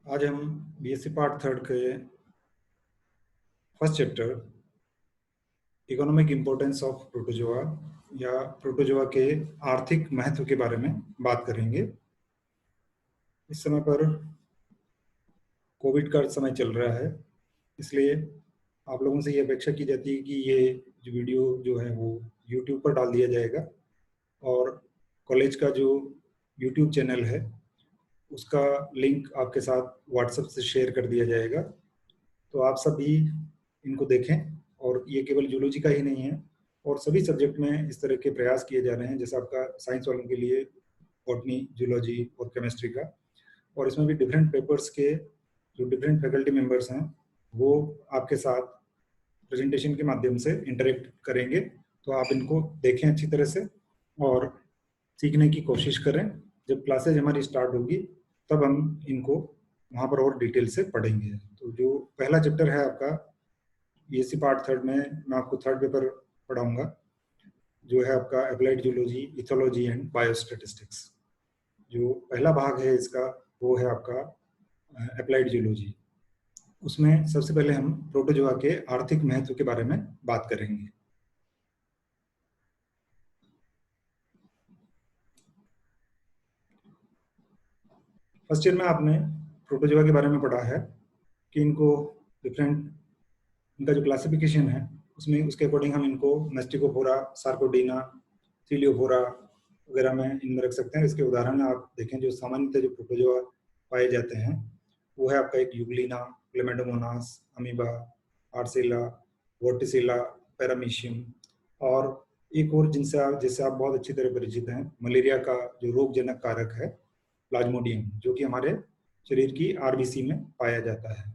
आज हम BSc part third के first chapter economic importance of protozoa या प्रोटोजोआ के आर्थिक महत्व के बारे में बात करेंगे। इस समय पर कोविड का समय चल रहा है, इसलिए आप लोगों से ये अपेक्षा की जाती है कि ये जो वीडियो जो है वो यूट्यूब पर डाल दिया जाएगा और कॉलेज का जो यूट्यूब चैनल है उसका लिंक आपके साथ व्हाट्सएप से शेयर कर दिया जाएगा। तो आप सभी इनको देखें, और ये केवल जूलॉजी का ही नहीं है और सभी सब्जेक्ट में इस तरह के प्रयास किए जा रहे हैं, जैसे आपका साइंस वालों के लिए बॉटनी, जूलॉजी और केमिस्ट्री का। और इसमें भी डिफरेंट पेपर्स के जो डिफरेंट फैकल्टी मेंबर्स हैं वो आपके साथ प्रेजेंटेशन के माध्यम से इंटरेक्ट करेंगे। तो आप इनको देखें अच्छी तरह से और सीखने की कोशिश करें। जब क्लासेज हमारी स्टार्ट होगी तब हम इनको वहाँ पर और डिटेल से पढ़ेंगे। तो जो पहला चैप्टर है आपका बीएससी पार्ट थर्ड में, मैं आपको थर्ड पेपर पढ़ाऊंगा जो है आपका applied zoology, ethology and biostatistics. जो पहला भाग है इसका वो है आपका अप्लाइड जूलॉजी। उसमें सबसे पहले हम प्रोटोजोआ के आर्थिक महत्व के बारे में बात करेंगे। फर्स्ट ईयर में आपने प्रोटोजोआ के बारे में पढ़ा है कि इनको डिफरेंट, इनका जो क्लासिफिकेशन है उसमें उसके अकॉर्डिंग हम इनको मेस्टिकोफोरा, सार्कोडीना, सीलियोफोरा वगैरह में इनमें रख सकते हैं। इसके उदाहरण आप देखें, जो सामान्यतः जो प्रोटोजोआ पाए जाते हैं वो है आपका एक यूग्लिना, क्लेमेडोमोनास, अमीबा, आर्सेला, वोर्टिसिला, पैरामीशियम, और एक और जिससे आप बहुत अच्छी तरह परिचित हैं, मलेरिया का जो रोगजनक कारक है प्लाज्मोडियम, जो कि हमारे शरीर की आरबीसी में पाया जाता है।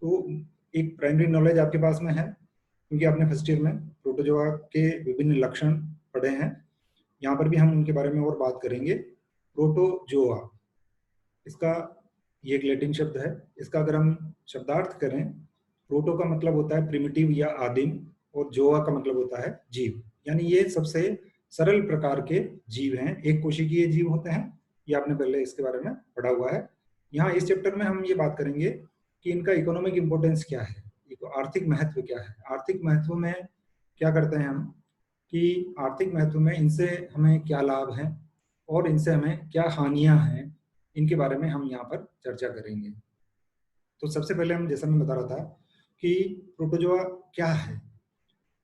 तो एक प्राइमरी नॉलेज आपके पास में है क्योंकि आपने फर्स्ट ईयर में प्रोटोजोआ के विभिन्न लक्षण पढ़े हैं। यहाँ पर भी हम उनके बारे में और बात करेंगे। प्रोटोजोआ, इसका ये एक लैटिन शब्द है। इसका अगर हम शब्दार्थ करें, प्रोटो का मतलब होता है प्रिमिटिव या आदिम, और जोआ का मतलब होता है जीव, यानी ये सबसे सरल प्रकार के जीव हैं, एक कोशिकीय जीव होते हैं। ये आपने पहले इसके बारे में पढ़ा हुआ है। यहाँ इस चैप्टर में हम ये बात करेंगे कि इनका इकोनॉमिक इंपोर्टेंस क्या है, आर्थिक महत्व क्या है। आर्थिक महत्व में क्या करते हैं हम कि आर्थिक महत्व में इनसे हमें क्या लाभ है और इनसे हमें क्या हानियां हैं, इनके बारे में हम यहाँ पर चर्चा करेंगे। तो सबसे पहले हम, जैसा मैं बता रहा था कि प्रोटोजोआ क्या है,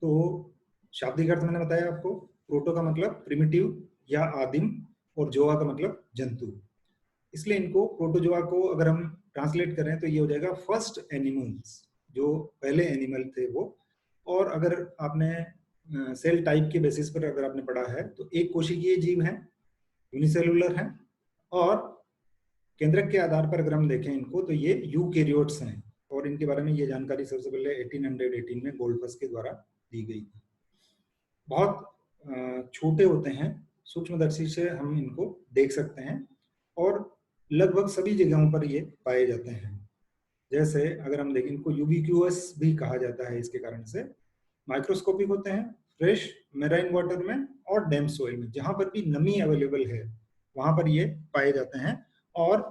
तो शाब्दिक अर्थ मैंने बताया आपको। प्रोटो का मतलब प्रिमिटिव या आदिम और जोआ का मतलब जंतु। इसलिए इनको प्रोटोजोआ को अगर हम ट्रांसलेट करें तो ये हो जाएगा फर्स्ट एनिमल्स, जो पहले एनिमल थे वो। और अगर आपने सेल टाइप के बेसिस पर अगर आपने पढ़ा है तो एक कोशिकीय जीव है, यूनिसेलुलर है, और केंद्रक के आधार पर अगर हम देखें इनको तो ये यूकैरियोट्स हैं। और इनके बारे में ये जानकारी सबसे पहले 1818 में गोल्डफस के द्वारा दी गई थी। बहुत छोटे होते हैं, सूक्ष्मदर्शी से हम इनको देख सकते हैं और लगभग सभी जगहों पर ये पाए जाते हैं। जैसे अगर हम देखें, इनको यूबिक्यूअस भी कहा जाता है इसके कारण से। माइक्रोस्कोपिक होते हैं, फ्रेश मेराइन वाटर में और डैम सोइल में, जहां पर भी नमी अवेलेबल है वहां पर ये पाए जाते हैं। और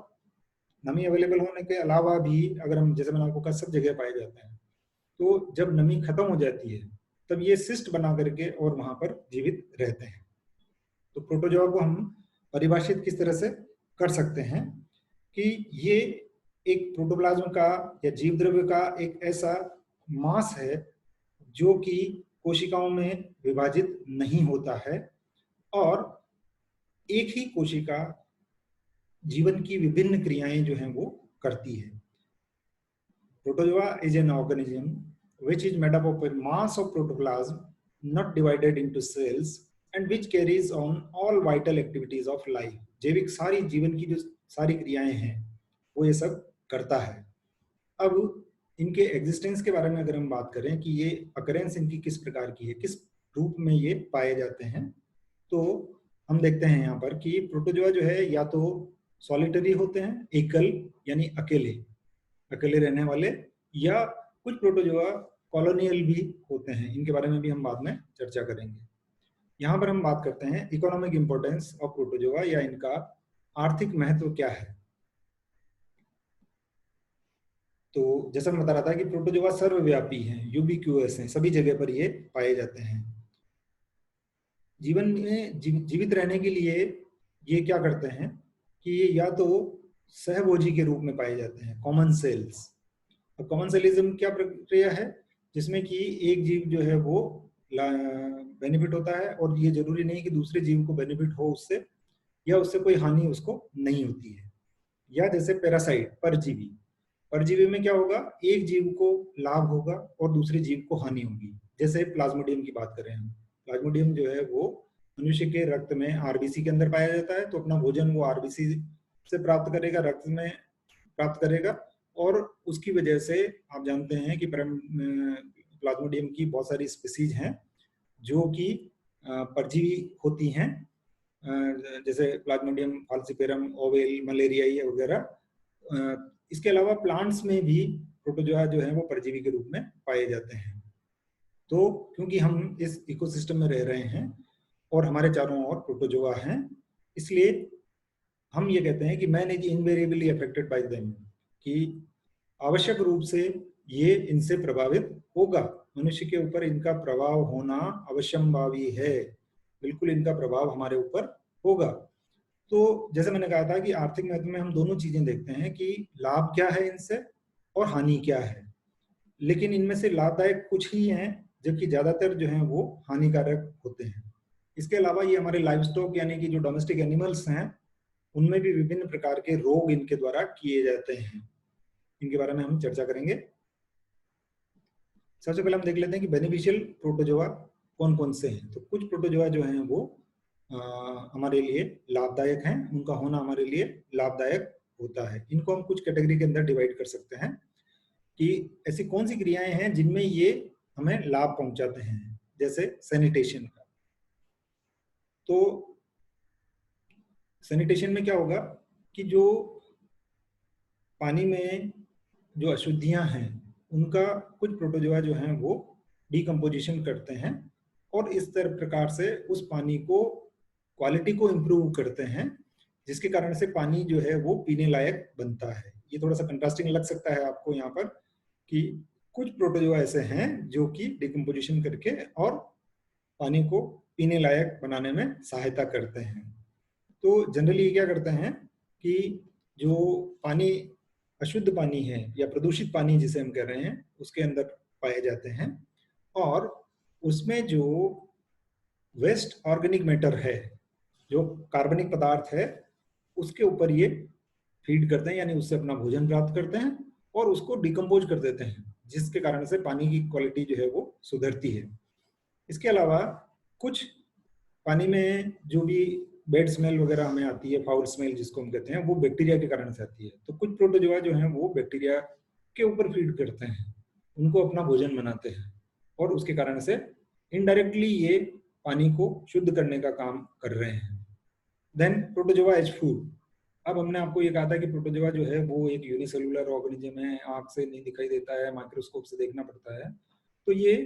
नमी अवेलेबल होने के अलावा भी अगर हम, जैसे मैंने आपको कहा, सब जगह पाए जाते हैं, तो जब नमी खत्म हो जाती है तब ये सिस्ट बना करके और वहां पर जीवित रहते हैं। तो प्रोटोजोआ को हम परिभाषित किस तरह से कर सकते हैं कि ये एक प्रोटोप्लाज्म का या जीव द्रव्य का एक ऐसा मास है जो कि कोशिकाओं में विभाजित नहीं होता है और एक ही कोशिका जीवन की विभिन्न क्रियाएं जो हैं वो करती है। Protozoa is an organism which is made up of a mass of protoplasm not divided into cells and which carries on all vital activities of life. जैविक सारी जीवन की जो सारी क्रियाएं हैं वो ये सब करता है। अब इनके एग्जिस्टेंस के बारे में अगर हम बात करें कि ये अकरेंस इनकी किस प्रकार की है, किस रूप में ये पाए जाते हैं, तो हम देखते हैं यहाँ पर कि प्रोटोजोआ जो है या तो सॉलिटरी होते हैं, एकल यानी अकेले अकेले रहने वाले, या कुछ प्रोटोजोआ कॉलोनियल भी होते हैं। इनके बारे में भी हम बाद में चर्चा करेंगे। यहाँ पर हम बात करते हैं इकोनॉमिक इंपोर्टेंस ऑफ प्रोटोजोआ या इनका आर्थिक महत्व क्या है। तो जैसा मैं बता रहा था कि प्रोटोजोआ सर्वव्यापी हैं, यूबिक्यूअस हैं, सभी जगह पर ये पाए जाते हैं। जीवन में जीवित रहने के लिए ये क्या करते हैं कि ये या तो सहभोजी के रूप में पाए जाते हैं, कॉमन सेल्स। अब कॉमन सेलिज्म क्या प्रक्रिया है, जिसमें कि एक जीव जो है वो बेनिफिट होता है और ये जरूरी नहीं कि दूसरे जीव को बेनिफिट हो उससे, या उससे कोई हानि उसको नहीं होती है। या जैसे पैरासाइट, परजीवी, परजीवी में क्या होगा, एक जीव को लाभ होगा और दूसरे जीव को हानि होगी। जैसे प्लाज्मोडियम की बात करें हम, प्लाज्मोडियम जो है वो मनुष्य के रक्त में आरबीसी के अंदर पाया जाता है, तो अपना भोजन वो आरबीसी से प्राप्त करेगा, रक्त में प्राप्त करेगा, और उसकी वजह से आप जानते हैं कि प्लाज्मोडियम की बहुत सारी स्पीसीज हैं जो कि परजीवी होती हैं, जैसे प्लाज्मोडियम फाल्सिपेरम, ओवेल, मलेरिया वगैरह। इसके अलावा प्लांट्स में भी प्रोटोजोआ जो है वो परजीवी के रूप में पाए जाते हैं। तो क्योंकि हम इस इकोसिस्टम में रह रहे हैं और हमारे चारों ओर प्रोटोजोआ हैं, इसलिए हम ये कहते हैं कि man is invariably affected by them, कि आवश्यक रूप से ये इनसे प्रभावित होगा। मनुष्य के ऊपर इनका प्रभाव होना अवश्यंभावी है, बिल्कुल इनका प्रभाव हमारे ऊपर होगा। तो जैसे मैंने कहा था कि आर्थिक महत्व में हम दोनों चीजें देखते हैं कि लाभ क्या है इनसे और हानि क्या है, लेकिन इनमें से लाभदायक कुछ ही हैं, जबकि ज्यादातर जो हैं वो हानिकारक होते हैं। इसके अलावा ये हमारे लाइव स्टॉक यानी कि जो डोमेस्टिक एनिमल्स हैं, उनमें भी विभिन्न प्रकार के रोग इनके द्वारा किए जाते हैं। इनके बारे में हम चर्चा करेंगे। सबसे पहले हम देख लेते हैं कि बेनिफिशियल प्रोटोजोआ कौन कौन से हैं। तो कुछ प्रोटोजोआ जो हैं वो हमारे लिए लाभदायक हैं, उनका होना हमारे लिए लाभदायक होता है। इनको हम कुछ कैटेगरी के अंदर डिवाइड कर सकते हैं कि ऐसी कौन सी क्रियाएं हैं जिनमें ये हमें लाभ पहुंचाते हैं, जैसे सैनिटेशन का। तो सैनिटेशन में क्या होगा कि जो पानी में जो अशुद्धियां हैं उनका कुछ प्रोटोजोआ जो हैं वो डिकम्पोजिशन करते हैं और इस तरह प्रकार से उस पानी को क्वालिटी को इम्प्रूव करते हैं, जिसके कारण से पानी जो है वो पीने लायक बनता है। ये थोड़ा सा कंट्रास्टिंग लग सकता है आपको यहाँ पर कि कुछ प्रोटोजोआ ऐसे हैं जो कि डिकम्पोजिशन करके और पानी को पीने लायक बनाने में सहायता करते हैं। तो जनरली ये क्या करते हैं कि जो पानी अशुद्ध पानी है या प्रदूषित पानी जिसे हम कह रहे हैं उसके अंदर पाए जाते हैं, और उसमें जो वेस्ट ऑर्गेनिक मैटर है, जो कार्बनिक पदार्थ है, उसके ऊपर ये फीड करते हैं, यानी उससे अपना भोजन प्राप्त करते हैं और उसको डिकम्पोज कर देते हैं, जिसके कारण से पानी की क्वालिटी जो है वो सुधरती है। इसके अलावा कुछ पानी में जो भी बैड स्मेल वगैरह हमें आती है, फाउल स्मेल जिसको हम कहते हैं, वो बैक्टीरिया के कारण से आती है। तो कुछ प्रोटोजोआ जो हैं वो बैक्टीरिया के ऊपर फीड करते हैं, उनको अपना भोजन बनाते हैं, और उसके कारण से इनडायरेक्टली ये पानी को शुद्ध करने का काम कर रहे हैं। Then protozoa as food. अब हमने आपको ये कहा था कि प्रोटोजोआ जो है वो एक यूनिसेलुलर ऑर्गेनिज्म है, आंख से नहीं दिखाई देता है, माइक्रोस्कोप से देखना पड़ता है। तो ये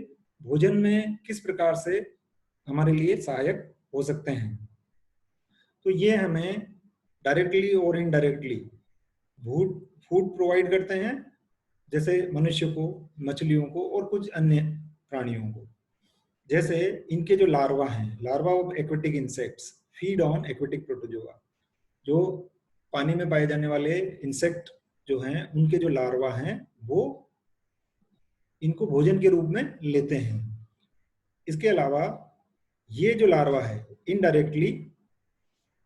भोजन में किस प्रकार से हमारे लिए सहायक हो सकते हैं, तो ये हमें डायरेक्टली और इनडायरेक्टली फूड प्रोवाइड करते हैं, जैसे मनुष्य को, मछलियों को और कुछ अन्य प्राणियों को। जैसे इनके जो लार्वा हैं, larva of aquatic insects feed on aquatic protozoa. जो पानी में पाए जाने वाले इंसेक्ट जो हैं उनके जो लार्वा हैं वो इनको भोजन के रूप में लेते हैं। इसके अलावा ये जो लार्वा है इनडायरेक्टली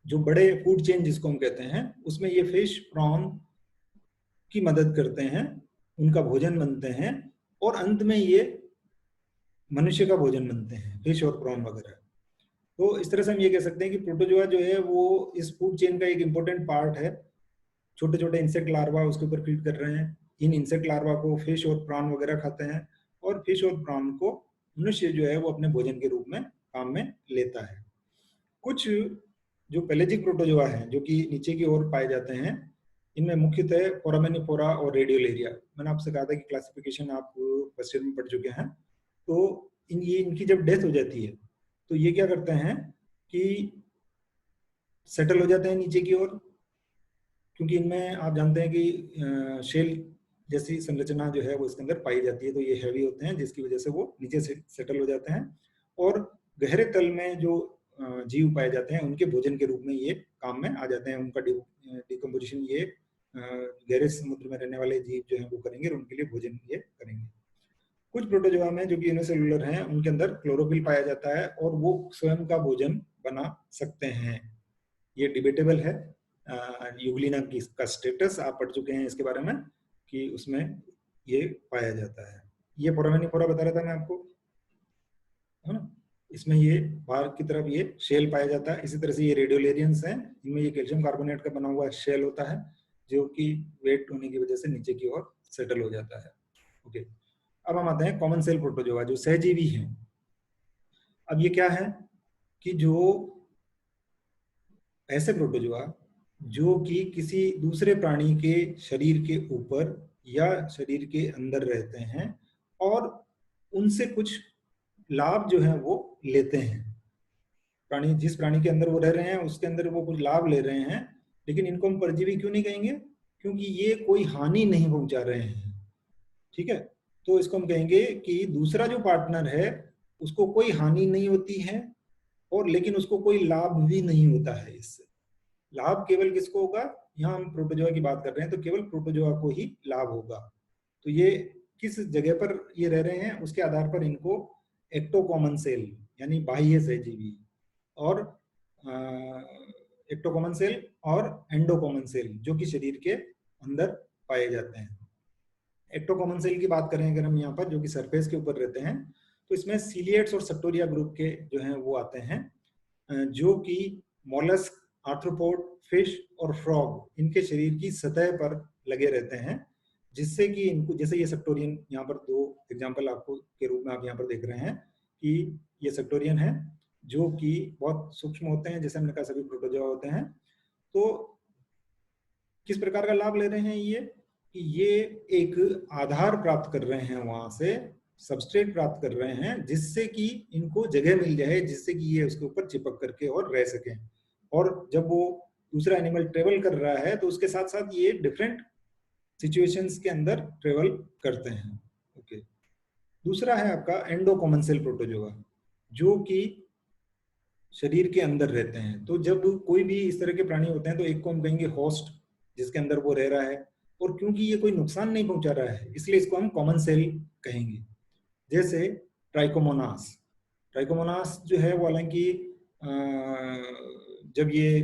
जो बड़े फूड चेन जिसको हम कहते हैं उसमें ये फिश, प्रॉन की मदद करते हैं, उनका भोजन बनते हैं, और अंत में ये मनुष्य का भोजन बनते हैं, फिश और प्रॉन वगैरह। तो इस तरह से हम ये कह सकते हैं कि प्रोटोजोआ जो है वो इस फूड चेन का एक इम्पोर्टेंट पार्ट है। छोटे छोटे इंसेक्ट लार्वा उसके ऊपर फीड कर रहे हैं, इन इंसेक्ट लार्वा को फिश और प्रॉन वगैरह खाते हैं, और फिश और प्रॉन को मनुष्य जो है वो अपने भोजन के रूप में काम में लेता है। कुछ जो पेलेजिक प्रोटोजोआ हैं जो कि नीचे की ओर पाए जाते हैं, इनमें मुख्यतः फोरामेनिफोरा और रेडियोलेरिया। मैंने आपसे कहा था कि क्लासिफिकेशन आप फर्स्ट ईयर में पढ़ चुके हैं। तो इनकी जब डेथ हो जाती है तो ये क्या करते हैं कि सेटल हो जाते हैं नीचे की ओर, क्योंकि इनमें आप जानते हैं कि शेल जैसी संरचना जो है वो इसके अंदर पाई जाती है। तो ये हैवी होते हैं, जिसकी वजह से वो नीचे से सेटल हो जाते हैं, और गहरे तल में जो जीव पाए जाते हैं उनके भोजन के रूप में ये काम में आ जाते हैं। उनका डिकम्पोजिशन ये गहरे समुद्र में रहने वाले जीव जो हैं वो करेंगे, और उनके लिए भोजन ये करेंगे। कुछ प्रोटोजोआ में जो कि यूनिसेलुलर हैं, उनके अंदर क्लोरोफिल पाया जाता है और वो स्वयं का भोजन बना सकते हैं। ये डिबेटेबल है। यूग्लिना की का स्टेटस आप पढ़ चुके हैं इसके बारे में, कि उसमें ये पाया जाता है। ये फोरामेनिफोरा बता रहा था मैं आपको, है ना। इसमें ये बाहर की तरफ ये शेल पाया जाता है। इसी तरह से ये रेडियोलेरियंस हैं, इनमें ये कैल्शियम कार्बोनेट का बना हुआ शेल होता है, जो कि वेट होने की वजह से नीचे की ओर सेटल हो जाता है। ओके, अब हम आते हैं कॉमन सेल प्रोटोजोआ, जो सहजीवी हैं। अब ये क्या है कि जो ऐसे प्रोटोजोआ जो कि किसी दूसरे प्राणी के शरीर के ऊपर या शरीर के अंदर रहते हैं और उनसे कुछ लाभ जो है वो लेते हैं। प्राणी, जिस प्राणी के अंदर वो रह रहे हैं उसके अंदर वो कुछ लाभ ले रहे हैं, लेकिन इनको हम परजीवी क्यों नहीं कहेंगे? क्योंकि ये कोई हानि नहीं पहुंचा रहे हैं। ठीक है, तो इसको हम कहेंगे कि दूसरा जो पार्टनर है उसको कोई हानि नहीं होती है, और लेकिन उसको कोई लाभ भी नहीं होता है। इससे लाभ केवल किसको होगा? यहाँ हम प्रोटोजोआ की बात कर रहे हैं, तो केवल प्रोटोजोआ को ही लाभ होगा। तो ये किस जगह पर ये रह रहे हैं उसके आधार पर इनको एक्टो कॉमन सेल यानी बाह्य सहजीवी, और एक्टो कॉमन सेल और एंडो कॉमन सेल जो कि शरीर के अंदर पाए जाते हैं। एक्टो कॉमन सेल की बात करें अगर हम यहाँ पर, जो कि सरफेस के ऊपर रहते हैं, तो इसमें सीलिएट्स और सेप्टोरिया ग्रुप के जो हैं वो आते हैं, जो कि मॉलस्क, आर्थ्रोपोड, फिश और फ्रॉग इनके शरीर की सतह पर लगे रहते हैं, जिससे कि इनको, जैसे ये सेप्टोरियन, यहाँ पर दो एग्जांपल आपको के रूप में आप यहाँ पर देख रहे हैं कि ये सेप्टोरियन है जो कि बहुत सूक्ष्म होते हैं, जैसे हमने कहा सभी प्रोटोजोआ होते हैं। तो किस प्रकार का लाभ ले रहे हैं ये एक आधार प्राप्त कर रहे हैं, वहां से सबस्ट्रेट प्राप्त कर रहे हैं, जिससे कि इनको जगह मिल जाए, जिससे कि ये उसके ऊपर चिपक करके और रह सकें। और जब वो दूसरा एनिमल ट्रेवल कर रहा है तो उसके साथ साथ ये डिफरेंट सिचुएशंस के अंदर ट्रेवल करते हैं। ओके, दूसरा है आपका एंडो कॉमन सेल प्रोटोजोआ, जो कि शरीर के अंदर रहते हैं। तो जब कोई भी इस तरह के प्राणी होते हैं तो एक को हम कहेंगे होस्ट, जिसके अंदर वो रह रहा है, और क्योंकि ये कोई नुकसान नहीं पहुंचा रहा है इसलिए इसको हम कॉमन सेल कहेंगे। जैसे ट्राइकोमोनास, ट्राइकोमोनास जो है वो हालांकि जब ये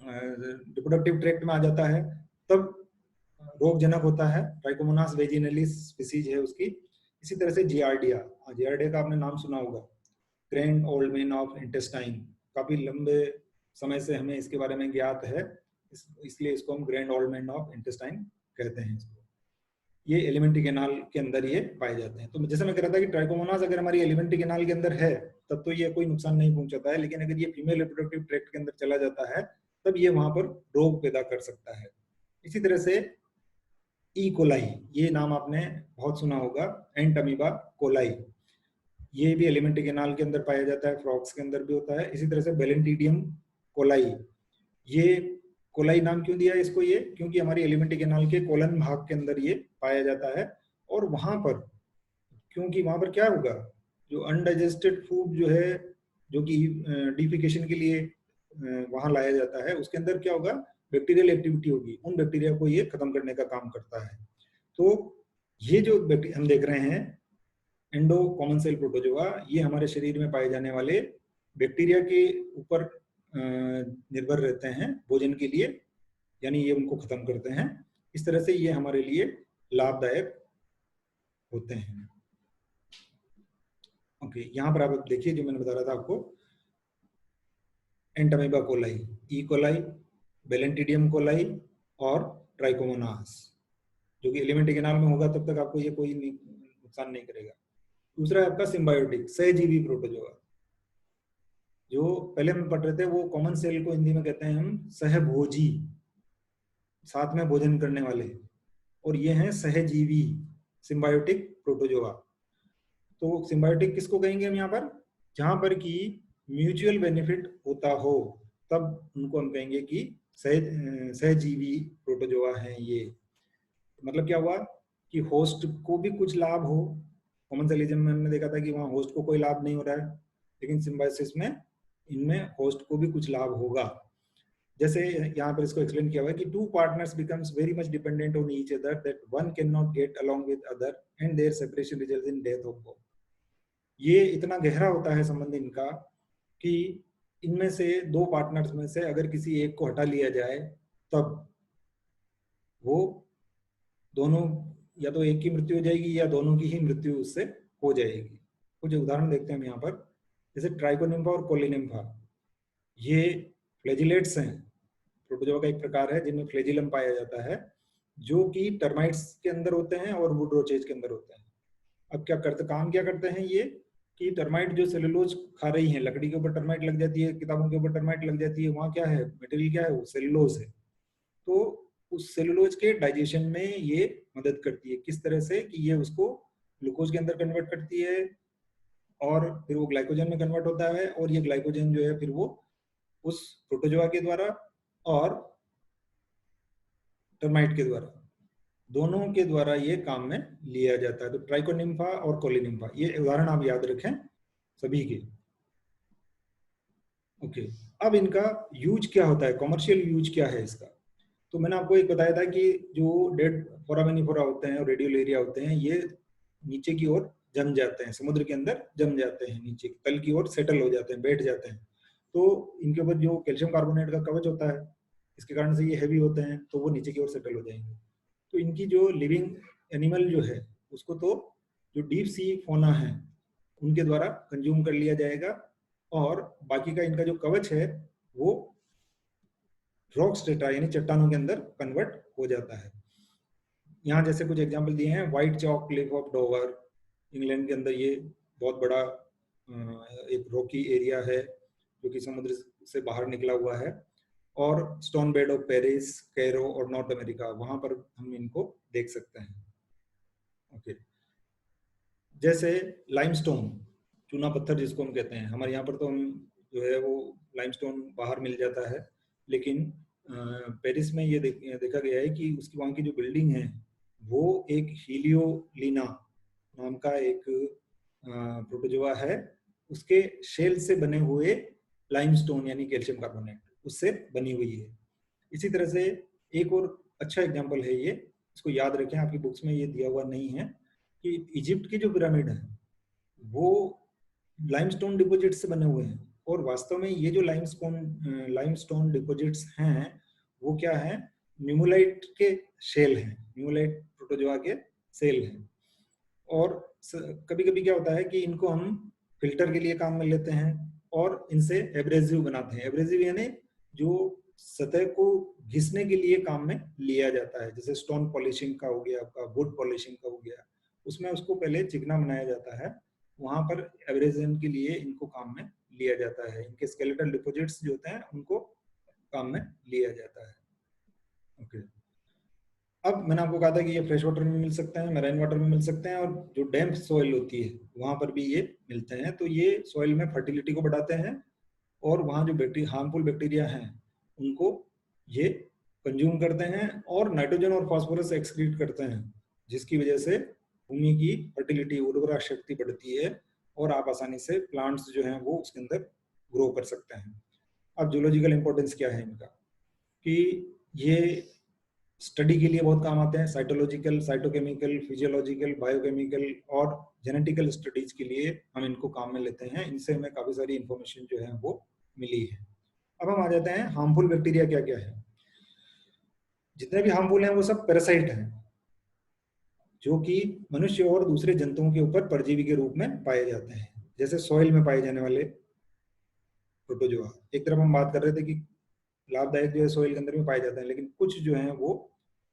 रिप्रोडक्टिव ट्रैक्ट में आ जाता है तब रोगजनक होता है। ट्राइकोमोनास वेजिनलिस स्पीसीज है उसकी। इसी तरह से जियार्डिया, जियार्डिया का आपने नाम सुना होगा, grand old man of intestine. काफी लंबे समय से हमें इसके बारे में ज्ञात है, इसलिए इसको हम grand old man of intestine कहते हैं इसको। ये एलिमेंट्री कैनाल के अंदर ये पाए जाते हैं। तो जैसे मैं कह रहा था कि ट्राइकोमोनास अगर हमारी एलिमेंट्री कैनाल के अंदर है तब तो ये कोई नुकसान नहीं पहुंचाता है, लेकिन अगर ये फीमेल रिप्रोडक्टिव ट्रैक्ट के अंदर चला जाता है तब ये वहां पर रोग पैदा कर सकता है। इसी तरह से ई कोलाई, ये नाम आपने बहुत सुना होगा, एंट अमीबा कोलाई, ये भी एलिमेंट्री कैनाल के अंदर पाया जाता है, फ्रॉग्स के अंदर भी होता है। इसी तरह से बेलेंटीडियम कोलाई, ये कोलाई नाम क्यों दिया है इसको? ये क्योंकि हमारी एलिमेंट्री कैनाल के कोलन भाग के अंदर ये पाया जाता है, और वहां पर क्योंकि वहां पर क्या होगा, जो अनडाइजेस्टेड फूड जो है, जो कि डिफिकेशन के लिए वहां लाया जाता है, उसके अंदर क्या होगा, बैक्टीरियल एक्टिविटी होगी, उन बैक्टीरिया को ये खत्म करने का काम करता है। तो ये जो हम देख रहे हैं एंडो कॉमन सेल प्रोटोजोआ, ये हमारे शरीर में पाए जाने वाले बैक्टीरिया के ऊपर निर्भर रहते हैं भोजन के लिए, यानी ये उनको खत्म करते हैं। इस तरह से ये हमारे लिए लाभदायक होते हैं। ओके, यहाँ पर आप देखिए जो मैंने बता रहा था आपको, Entamoeba coli, E coli, Balantidium coli और ट्राइकोमोनास, जो कि एलिमेंट्री कैनाल में होगा तब तक आपको ये कोई नुकसान नहीं करेगा। दूसरा है आपका सिम्बायोटिक सहजीवी प्रोटोजोआ, जो पहले हम पढ़ रहे थे, वो कॉमन सेल को हिंदी में कहते हैं हम सहभोजी, साथ में भोजन करने वाले, और ये हैं सहजीवी सिम्बायोटिक प्रोटोजोआ। तो सिम्बायोटिक किसको कहेंगे हम यहाँ पर? जहां पर कि म्यूचुअल बेनिफिट होता हो तब उनको हम कहेंगे कि सहजीवी प्रोटोजोआ हैं ये। मतलब क्या हुआ कि होस्ट को भी कुछ लाभ हो। कॉमन सेल रीजन में हमने देखा था कि वहाँ होस्ट को कोई लाभ नहीं हो रहा है, लेकिन सिम्बायोसिस में इनमें होस्ट को भी कुछ लाभ होगा। जैसे यहाँ पर इसको एक्सप्लेन किया हुआ है कि two partners becomes very much dependent on each other that one can not get along with other and their separation results in death of both. ये इतना गहरा होता है संबंध इनका कि इनमें से दो पार्टनर्स में से अगर किसी एक को हटा लिया जाए तब वो दोनों, या तो एक की मृत्यु हो जाएगी या दोनों की ही मृत्यु उससे हो जाएगी। कुछ उदाहरण देखते हैं हम यहाँ पर, जैसे ट्राइकोनिम्फा और कोलिनिम्फा, ये फ्लैजिलेट्स हैं, प्रोटोजोआ का एक प्रकार है जिनमें फ्लैजिलम पाया जाता है, जो कि टर्माइट्स के अंदर होते हैं और वुड रोचेज के अंदर होते हैं। अब क्या करते, काम क्या करते हैं ये कि टर्माइट जो सेलुलोज खा रही है, लकड़ी के ऊपर टर्माइट लग जाती है, किताबों के ऊपर टर्माइट लग जाती है, वहाँ क्या है मटेरियल, क्या है वो सेलुलोज है। तो उस सेलुलोज के डाइजेशन में ये मदद करती है। किस तरह से कि ये उसको ग्लूकोज के अंदर कन्वर्ट करती है और फिर वो ग्लाइकोजन में कन्वर्ट होता है, और ये ग्लाइकोजन जो है फिर वो उस प्रोटोजोआ के द्वारा और टर्माइट के द्वारा, दोनों के द्वारा ये काम में लिया जाता है। तो ट्राइकोनिम्फा और कोलिनिम्फा, ये उदाहरण आप याद रखें सभी के। ओके, अब इनका यूज क्या होता है, कमर्शियल यूज क्या है इसका। तो मैंने आपको एक बताया था कि जो डेड फोरामिनिफोरा होते हैं और रेडियोलेरिया होते हैं, ये नीचे की ओर जम जाते हैं, समुद्र के अंदर जम जाते हैं, नीचे तल की ओर सेटल हो जाते हैं, बैठ जाते हैं। तो इनके ऊपर जो कैल्शियम कार्बोनेट का कवच होता है, इसके कारण से ये हैवी होते हैं, तो वो नीचे की ओर सेटल हो जाएंगे। तो इनकी जो लिविंग एनिमल जो है उसको तो जो डीप सी फोना है उनके द्वारा कंज्यूम कर लिया जाएगा, और बाकी का इनका जो कवच है वो रॉक स्ट्रेटा यानी चट्टानों के अंदर कन्वर्ट हो जाता है। यहाँ जैसे कुछ एग्जांपल दिए हैं, white chalk Cliff of Dover, England के अंदर ये बहुत बड़ा एक रॉकी एरिया है जो कि समुद्र से बाहर निकला हुआ है, और stone bed of Paris, Cairo और नॉर्थ अमेरिका, वहां पर हम इनको देख सकते हैं। ओके, जैसे लाइमस्टोन, चूना पत्थर जिसको हम कहते हैं, हमारे यहाँ पर तो हम जो है वो लाइमस्टोन बाहर मिल जाता है, लेकिन पेरिस में ये देखा गया है कि उसकी वहाँ की जो बिल्डिंग है वो एक हीलियोलिना नाम का एक प्रोटोजोआ है, उसके शेल से बने हुए लाइमस्टोन यानी कैल्शियम कार्बोनेट उससे बनी हुई है। इसी तरह से एक और अच्छा एग्जांपल है ये, इसको याद रखें, आपकी बुक्स में ये दिया हुआ नहीं है, कि इजिप्ट की जो पिरामिड है वो लाइमस्टोन डिपॉजिट से बने हुए हैं, और वास्तव में ये जो लाइमस्टोन डिपॉजिट्स हैं वो क्या है, न्यूमोलाइट के शेल हैं, न्यूमोलाइट प्रोटोजोआ के सेल हैं। और कभी कभी क्या होता है कि इनको हम फिल्टर के लिए काम में लेते हैं और इनसे एब्रेसिव बनाते हैं। एब्रेसिव यानी जो सतह को घिसने के लिए काम में लिया जाता है, जैसे स्टोन पॉलिशिंग का हो गया, आपका वुड पॉलिशिंग का हो गया, उसमें उसको पहले चिकना बनाया जाता है, वहां पर एब्रेजन के लिए इनको काम में लिया जाता है। इनके स्केलेटल डिपॉजिट्स जो होते हैं उनको काम में लिया जाता है। ओके, अब मैंने आपको कहा था कि ये फ्रेश वाटर में मिल सकते हैं, मैराइन वाटर में मिल सकते हैं, और जो डैम्प सॉइल होती है वहां पर भी ये मिलते हैं। तो ये सॉइल में फर्टिलिटी को बढ़ाते हैं, और वहाँ जो हार्मफुल बैक्टीरिया हैं उनको ये कंज्यूम करते हैं, और नाइट्रोजन और फास्फोरस एक्सक्रीट करते हैं, जिसकी वजह से भूमि की फर्टिलिटी, उर्वरा शक्ति बढ़ती है, और आप आसानी से प्लांट्स जो हैं वो उसके अंदर ग्रो कर सकते हैं। अब जूलॉजिकल इंपॉर्टेंस क्या है इनका, कि ये स्टडी के लिए बहुत काम आते हैं, साइटोलॉजिकल, साइटोकेमिकल, फिजियोलॉजिकल, बायोकेमिकल और जेनेटिकल स्टडीज के लिए हम इनको काम में लेते हैं। इनसे हमें काफी सारी इंफॉर्मेशन जो है वो मिली है। अब हम आ जाते हैं हार्मफुल बैक्टीरिया क्या क्या है। जितने भी हार्मफुल हैं वो सब पैरासाइट हैं, जो कि मनुष्य और दूसरे जंतुओं के ऊपर परजीवी के रूप में पाए जाते हैं। जैसे सॉइल में पाए जाने वाले प्रोटोजोआ, एक तरफ हम बात कर रहे थे कि लाभदायक जो है सॉइल के अंदर में पाए जाते हैं, लेकिन कुछ जो है वो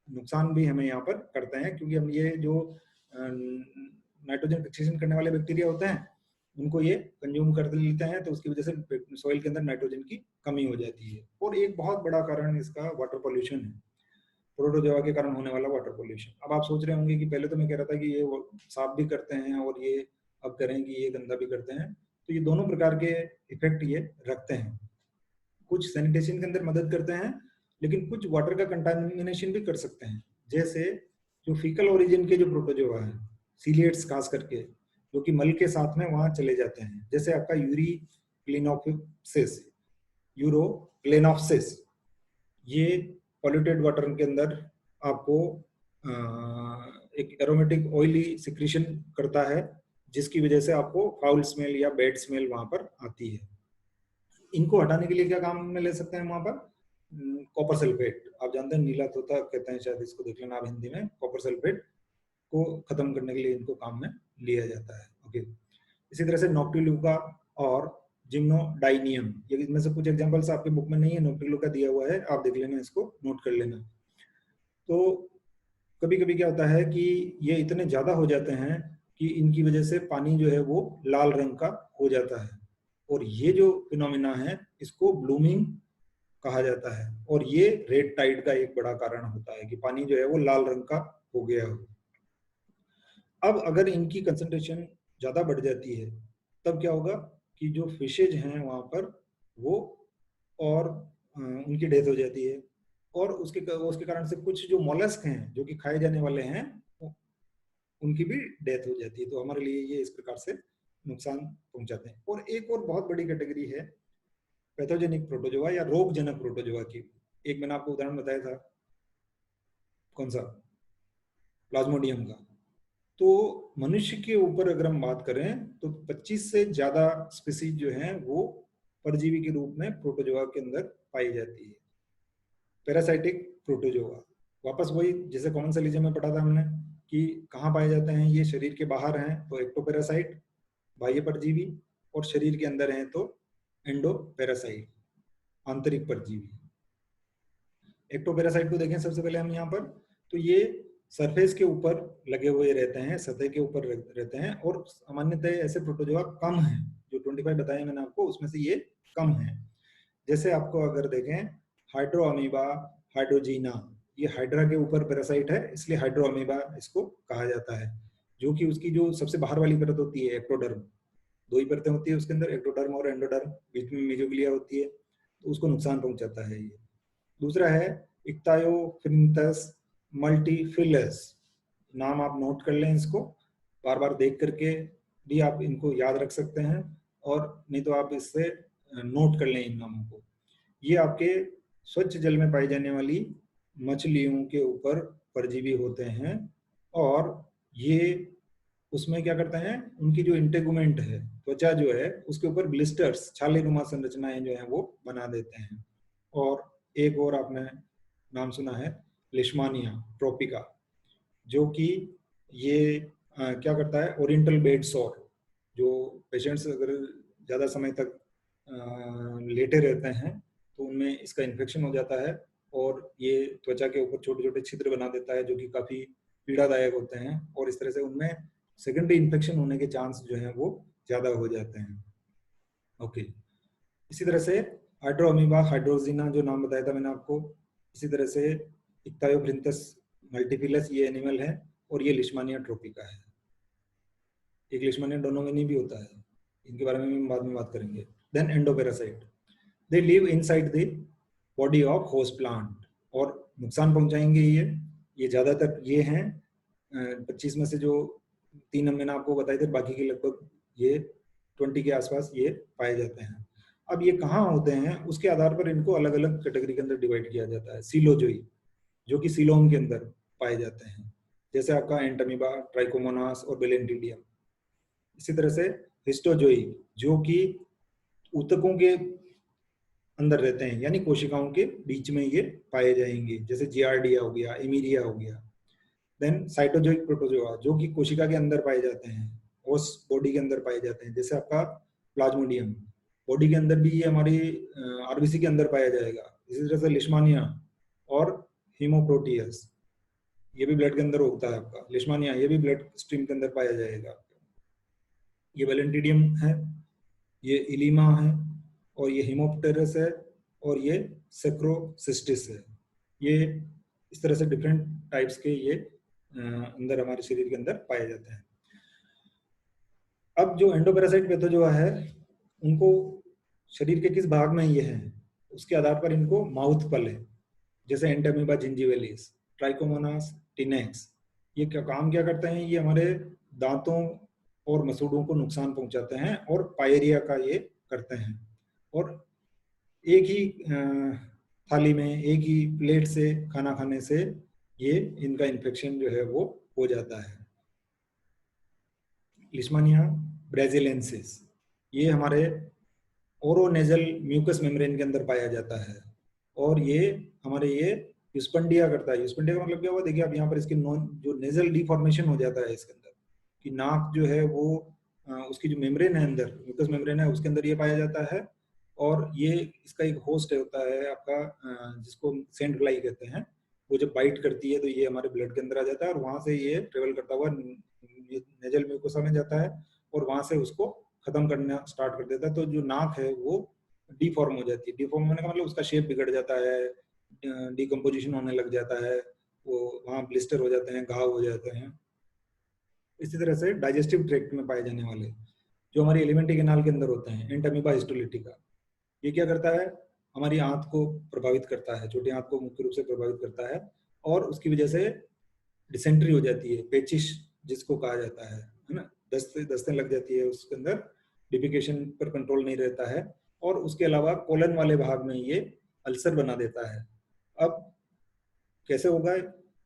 नुकसान भी हमें यहाँ पर करते हैं, क्योंकि हम ये जो नाइट्रोजन फिक्सेशन करने वाले बैक्टीरिया होते हैं उनको ये कंज्यूम कर लेते हैं, तो उसकी वजह से सॉइल के अंदर नाइट्रोजन की कमी हो जाती है। और एक बहुत बड़ा कारण इसका वाटर पॉल्यूशन है, प्रोटोजोआ के कारण होने वाला वाटर पॉल्यूशन। अब आप सोच रहे होंगे कि पहले तो मैं कह रहा था कि ये साफ भी करते हैं और ये अब करें कि ये गंदा भी करते हैं, तो ये दोनों प्रकार के इफेक्ट ये रखते हैं। कुछ सैनिटेशन के अंदर मदद करते हैं, लेकिन कुछ वाटर का कंटामिनेशन भी कर सकते हैं। जैसे जो फीकल ओरिजिन के जो प्रोटोजोआ है, सीलिएट्स खास करके, जो कि मल के साथ में वहां चले जाते हैं, जैसे आपका यूरोग्लेनोप्सिस, ये पॉल्यूटेड वाटर के अंदर आपको एक एरोमेटिक ऑयली सिक्रीशन करता है, जिसकी वजह से आपको फाउल स्मेल या बैड स्मेल वहां पर आती है। इनको हटाने के लिए क्या काम में ले सकते हैं वहां पर? कॉपर सल्फेट, आप जानते हैं नीला तोता कहते हैं शायद इसको, देख लेना आप हिंदी में। कॉपर सल्फेट को खत्म करने के लिए इनको काम में लिया जाता है। ओके, इसी तरह से नॉक्टिल्यूका और जिम्नोडाइनियम, ये इनमें से कुछ एग्जांपल्स आपके बुक में नहीं है, नॉक्टिल्यूका दिया हुआ है, आप देख लेना, इसको नोट कर लेना। तो कभी कभी क्या होता है कि ये इतने ज्यादा हो जाते हैं कि इनकी वजह से पानी जो है वो लाल रंग का हो जाता है, और ये जो फिनोमिना है इसको ब्लूमिंग कहा जाता है, और ये रेड टाइड का एक बड़ा कारण होता है कि पानी जो है वो लाल रंग का हो गया हो। अब अगर इनकी कंसंट्रेशन ज्यादा बढ़ जाती है तब क्या होगा कि जो फिशेज हैं वहां पर वो, और उनकी डेथ हो जाती है, और उसके कारण से कुछ जो मोलस्क हैं जो कि खाए जाने वाले हैं उनकी भी डेथ हो जाती है। तो हमारे लिए ये इस प्रकार से नुकसान पहुंचाते हैं। और एक और बहुत बड़ी कैटेगरी है पैथोजेनिक प्रोटोजोआ या रोगजनक प्रोटोजोआ की। एक मैंने आपको उदाहरण बताया था, कौन सा? प्लाज्मोडियम का। तो मनुष्य के ऊपर अगर हम बात करें तो 25 से ज्यादा स्पीसीज जो हैं वो परजीवी के रूप में प्रोटोजोआ के अंदर पाई जाती है। पैरासाइटिक प्रोटोजोआ, वापस वही जैसे कॉमन सेलिजम में पढ़ा था हमने कि कहाँ पाए जाते हैं, ये शरीर के बाहर हैं तो एक्टोपैरासाइट, बाह्य परजीवी, और शरीर के अंदर हैं तो एंडोपैरासाइट, आंतरिक परजीवी। एक्टोपैरासाइट को देखें सबसे पहले हम यहाँ पर, तो ये सरफेस के ऊपर लगे हुए रहते हैं, सतह के ऊपर रहते हैं, और सामान्यतः ऐसे प्रोटोजोआ कम हैं, जो 25 बताए मैंने आपको उसमें से ये कम है। जैसे आपको अगर देखें हाइड्रो अमीबा, हाइड्रोजीना, ये हाइड्रा के ऊपर पैरासाइट है इसलिए हाइड्रो अमीबा इसको कहा जाता है, जो कि उसकी जो सबसे बाहर वाली परत होती है एक्टोडर्म, दो ही परतें होती है उसके अंदर, एक्टोडर्म और एंडोडर्म, बीच में मेसोग्लिया होती है, तो उसको नुकसान पहुंचाता है ये। दूसरा है इक्तायोफिनिथस मल्टीफिलस, नाम आप नोट कर लें, इसको बार बार देख करके भी आप इनको याद रख सकते हैं, और नहीं तो आप इससे नोट कर लें इन नामों को। ये आपके स्वच्छ जल में पाई जाने वाली मछलियों के ऊपर परजीवी होते हैं, और ये उसमें क्या करते हैं, उनकी जो इंटेगुमेंट है, त्वचा जो है उसके ऊपर ब्लिस्टर्स, छालेनुमा संरचनाएं जो है वो बना देते हैं। और एक और आपने नाम सुना है लिश्मानिया ट्रोपिका, जो कि ये क्या करता है, ओरिएंटल बेड सोर, जो पेशेंट्स अगर ज़्यादा समय तक लेटे रहते हैं तो उनमें इसका इन्फेक्शन हो जाता है, और ये त्वचा के ऊपर छोटे छोटे छिद्र बना देता है जो कि काफ़ी पीड़ादायक होते हैं, और इस तरह से उनमें सेकेंडरी इन्फेक्शन होने के चांस जो है वो ज़्यादा हो जाते हैं। ओके, इसी तरह से हाइड्रोअमीबा, हाइड्रोजिना जो नाम बताया था मैंने आपको, इसी तरह से इक्तायोप्रिंथस मल्टीफिलस ये एनिमल है, और ये लिश्मानिया ट्रोपिका है। एक लिश्मानिया डोनोवेनी भी होता है, इनके बारे में भी बाद में बात करेंगे। Then endoparasite, they live inside the body of host plant, और नुकसान पहुंचाएंगे ये ज्यादातर ये हैं 25 में से जो 3 मैंने आपको बताए थे, बाकी के लगभग ये 20 के आसपास ये पाए जाते हैं। अब ये कहाँ होते हैं उसके आधार पर इनको अलग अलग कैटेगरी के अंदर डिवाइड किया जाता है। सीलोजोई, जो कि सीलोम के अंदर पाए जाते हैं, जैसे आपका एंटमीबा, ट्राइकोमोनास और बेलेंटिडियम। इसी तरह से हिस्टोजोई, जो कि ऊतकों के अंदर रहते हैं, यानी कोशिकाओं के बीच में ये पाए जाएंगे, जैसे जियार्डिया हो गया, एमीरिया हो गया। देन साइटोजोइक प्रोटोजोआ, जो कि कोशिका के अंदर पाए जाते हैं, ओस बॉडी के अंदर पाए जाते हैं, जैसे आपका प्लाज्मोडियम, बॉडी के अंदर भी ये हमारी आरबीसी के अंदर पाया जाएगा। इसी तरह से लिश्मानिया और हीमोप्रोटियस, ये भी ब्लड के अंदर होता है आपका। लिश्मानिया ये भी ब्लड स्ट्रीम के अंदर पाया जाएगा। ये वेलेंटिडियम है, ये इलीमा है, और ये हिमोप्टेरस है, और ये सेक्रोसिस्टिस है। ये इस तरह से डिफरेंट टाइप्स के ये अंदर हमारे शरीर के अंदर पाए जाते हैं। अब जो एंडोपैरासाइट पैथोजोआ है उनको शरीर के किस भाग में ये है उसके आधार पर इनको माउथ पल है, जैसे एंटामीबा जिंजिवेलिस, ट्राइकोमोनास टिनेक्स, ये क्या काम क्या करते हैं, ये हमारे दांतों और मसूड़ों को नुकसान पहुंचाते हैं और पायरिया का ये करते हैं। और एक ही थाली में एक ही प्लेट से खाना खाने से ये इनका इन्फेक्शन जो है वो हो जाता है। लिस्मानिया ब्राजीलियंसिस, ये हमारे ओरोनेजल म्यूकस मेम्ब्रेन के अंदर पाया जाता है और ये हमारे ये यूस्पेंडिया करता है। यूस्पेंडिया का मतलब क्या हुआ, देखिए आप यहाँ पर इसकी जो नेजल डिफॉर्मेशन हो जाता है इसके अंदर, कि नाक जो है वो उसकी जो मेम्ब्रेन है अंदर, म्यूकस मेम्ब्रेन है, उसके अंदर ये पाया जाता है। और ये इसका एक होस्ट होता है आपका, जिसको सेंट फ्लाई कहते हैं। वो जब बाइट करती है तो ये हमारे ब्लड के अंदर आ जाता है और वहां से ये ट्रेवल करता हुआ नेजल म्यूकोसा में जाता है और वहां से उसको खत्म करना स्टार्ट कर देता है। तो जो नाक है वो डिफॉर्म हो जाती है। डिफॉर्म होने का मतलब उसका शेप बिगड़ जाता है, डिकम्पोजिशन होने लग जाता है, वो वहाँ ब्लिस्टर हो जाते हैं, घाव हो जाते हैं। इसी तरह से डाइजेस्टिव ट्रैक्ट में पाए जाने वाले जो हमारी एलिमेंट्री कैनाल के अंदर होते हैं, एंटामीबा हिस्टोलिटिका, ये क्या करता है, हमारी आंत को प्रभावित करता है, छोटी आंत को मुख्य रूप से प्रभावित करता है और उसकी वजह से डिसेंट्री हो जाती है, पेचिश जिसको कहा जाता है ना, दस्तें लग जाती है उसके अंदर, डिफिकेशन पर कंट्रोल नहीं रहता है और उसके अलावा कोलन वाले भाग में ये अल्सर बना देता है। अब कैसे होगा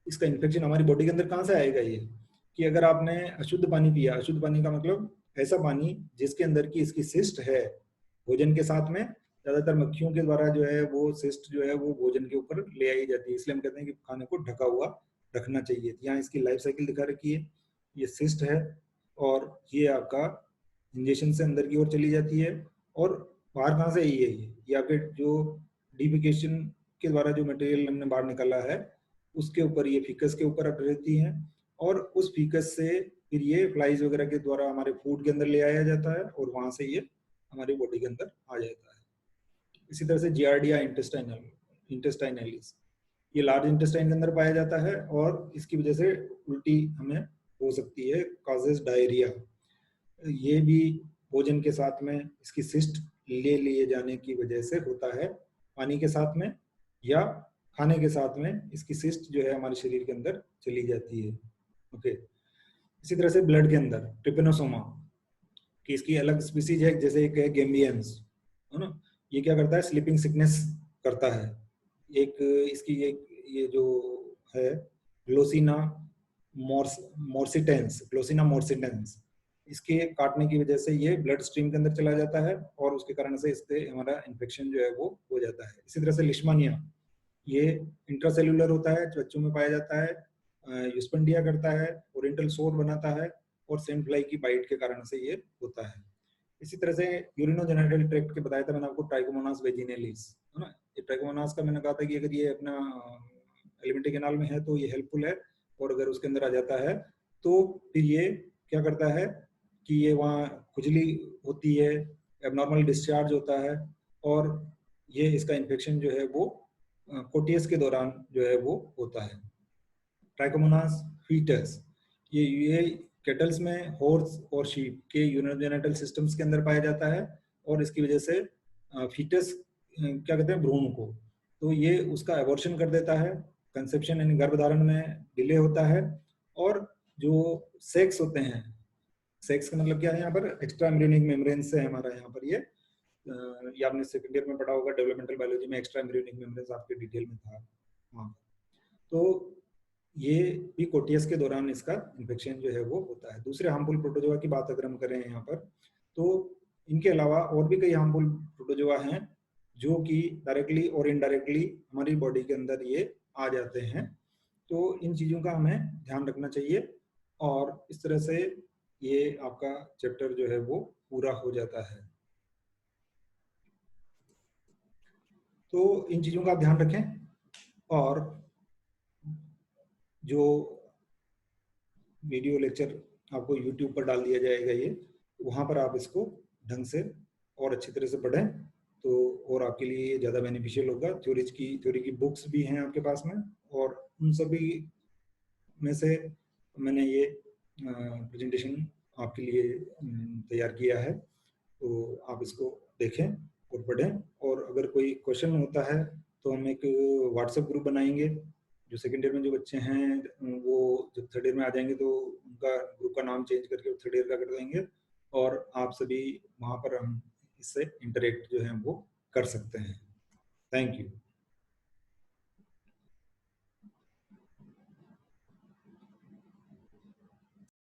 इसका इन्फेक्शन हमारी बॉडी के अंदर, कहाँ से आएगा ये, कि अगर आपने अशुद्ध पानी पिया, अशुद्ध पानी का मतलब ऐसा पानी जिसके अंदर की इसकी सिस्ट है, भोजन के साथ में ज्यादातर मक्खियों के द्वारा जो है वो सिस्ट जो है वो भोजन के ऊपर ले आई जाती है, इसलिए हम कहते हैं कि खाने को ढका हुआ रखना चाहिए। यहाँ इसकी लाइफ साइकिल दिखा रखी है, ये सिस्ट है और ये आपका इंजेक्शन से अंदर की ओर चली जाती है और बाहर कहाँ से आई है, ये आपके जो डिफिकेशन के द्वारा जो मटेरियल हमने बाहर निकाला है उसके ऊपर, ये फीकस के ऊपर अट रहती है और उस फीकस से फिर ये फ्लाइज वगैरह के द्वारा हमारे फूड के अंदर ले आया जाता है और वहां से ये हमारी बॉडी के अंदर आ जाता है। इसी तरह से जियार्डिया इंटेस्टाइनलिस, ये लार्ज इंटेस्टाइन के अंदर पाया जाता है और इसकी वजह से उल्टी हमें हो सकती है, कॉजेज डायरिया। ये भी भोजन के साथ में इसकी सिस्ट ले लिए जाने की वजह से होता है, पानी के साथ में या खाने के साथ में इसकी सिस्ट जो है हमारे शरीर के अंदर चली जाती है। ओके, इसी तरह से ब्लड के अंदर ट्रिपेनोसोमा कि इसकी अलग स्पीसीज है, जैसे एक है गेम्बियंस, है ना, ये क्या करता है, स्लीपिंग सिकनेस करता है। एक इसकी एक ये जो है ग्लोसिना ग्लोसिना मोर्सिटेंस, इसके काटने की वजह से ये ब्लड स्ट्रीम के अंदर चला जाता है और उसके कारण से इससे हमारा इन्फेक्शन जो है वो हो जाता है। इसी तरह से लिश्मानिया, ये इंट्रासेल्युलर होता है, बच्चों में पाया जाता है, यूस्पेंडिया करता है, ओरिएंटल सोर बनाता है और सेंट फ्लाई की बाइट के कारण से ये होता है। इसी तरह से यूरिनोजेनिटल ट्रैक्ट के बताया था मैंने आपको, ट्राइकोमोनास वेजिनेलिस, है ना, ये ट्राइकोमोनास का मैंने कहा था कि अगर ये अपना एलिमेंट्री कैनाल में है तो ये हेल्पफुल है और अगर उसके अंदर आ जाता है तो फिर ये क्या करता है कि ये वहाँ खुजली होती है, एबनॉर्मल डिस्चार्ज होता है और ये इसका इन्फेक्शन जो है वो कोटियस के दौरान जो है वो होता है। ट्राइकोमोनास फीटस, ये केटल्स में हॉर्स और शीप के यूरिनोजेनिटल सिस्टम्स के अंदर पाया जाता है और इसकी वजह से फीटस क्या कहते हैं, भ्रूण को, तो ये उसका एबॉर्शन कर देता है, कंसेप्शन यानी गर्भधारण में डिले होता है और जो सेक्स होते हैं, सेक्स का मतलब क्या है यहाँ पर, एक्स्ट्रा एम्ब्रियोनिक मेम्ब्रेन से हमारा यहाँ पर ये आपने सेकंड ईयर में पढ़ा होगा डेवलपमेंटल बायोलॉजी में, एक्स्ट्रा एम्ब्रियोनिक मेम्ब्रेन आपके डिटेल में था वहाँ। तो ये भी कोटियस के दौरान इसका इन्फेक्शन जो है वो होता है। दूसरे हार्मफुल प्रोटोजोआ की बात अगर हम करें यहाँ पर, तो इनके अलावा और भी कई हार्मफुल प्रोटोजोआ हैं जो कि डायरेक्टली और इनडायरेक्टली हमारी बॉडी के अंदर ये आ जाते हैं। तो इन चीज़ों का हमें ध्यान रखना चाहिए और इस तरह से ये आपका चैप्टर जो है वो पूरा हो जाता है। तो इन चीज़ों का आप ध्यान रखें और जो वीडियो लेक्चर आपको YouTube पर डाल दिया जाएगा, ये वहाँ पर आप इसको ढंग से और अच्छी तरह से पढ़ें तो और आपके लिए ये ज़्यादा बेनिफिशियल होगा। थ्योरी की बुक्स भी हैं आपके पास में और उन सभी में से मैंने ये प्रेजेंटेशन आपके लिए तैयार किया है, तो आप इसको देखें और पढ़ें। और अगर कोई क्वेश्चन होता है तो हम एक व्हाट्सएप ग्रुप बनाएंगे जो सेकेंड ईयर में जो बच्चे हैं वो जब थर्ड ईयर में आ जाएंगे तो उनका ग्रुप का नाम चेंज करके थर्ड ईयर का कर देंगे, और आप सभी वहाँ पर हम इससे इंटरेक्ट जो है वो कर सकते हैं। Thank you.